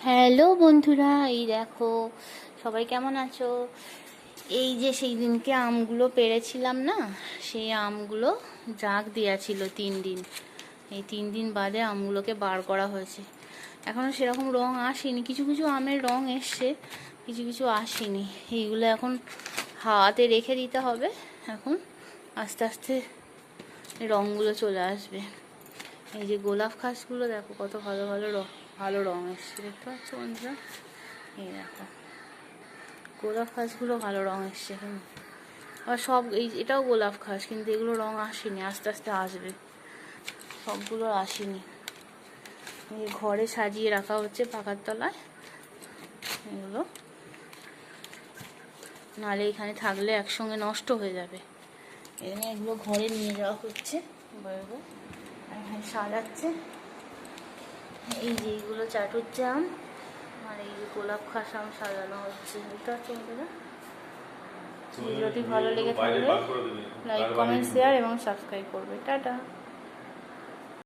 Hello বন্ধুরা, এই দেখো সবাই কেমন আছো। এই যে সেই দিনকে আমগুলো পেড়েছিলাম না, সেই আমগুলো জাগ দিয়েছিল 3 দিন। এই 3 দিন বাদে আমগুলোকে বার করা হয়েছে। এখনো সেরকম রং আসেনি, কিছু কিছু আমের রং এসছে, কিছু কিছু আসেনি। এইগুলো এখন হাওয়াতে রেখে দিতে হবে। এখন আস্তে আস্তে রঙগুলো চলে আসবে। এই যে গোলাপ খাসগুলো দেখো কত ভালো ভালো ভালো রং এসছে, দেখতে পাচ্ছ বন্ধুরা? এই দেখো গোলাপ খাসগুলো ভালো রং এসছে। কিন্তু আবার সব এটাও গোলাপ খাস, কিন্তু এগুলো রং আসেনি, আস্তে আস্তে আসবে। সবগুলো আসেনি। এই ঘরে সাজিয়ে রাখা হচ্ছে পাখার তলায় এগুলো, নাহলে এখানে থাকলে একসঙ্গে নষ্ট হয়ে যাবে। এখানে এগুলো ঘরে নিয়ে যাওয়া হচ্ছে, এখানে সাজাচ্ছে। এই যে এইগুলো চাটুচ্ছে আম, আর এই যে গোলাপ খাস আম সাজানো হচ্ছে, বুঝতে পারছো বন্ধুরা? ভিডিওটি ভালো লেগে থাকলে লাইক, কমেন্ট, শেয়ার এবং সাবস্ক্রাইব করবে। টাটা।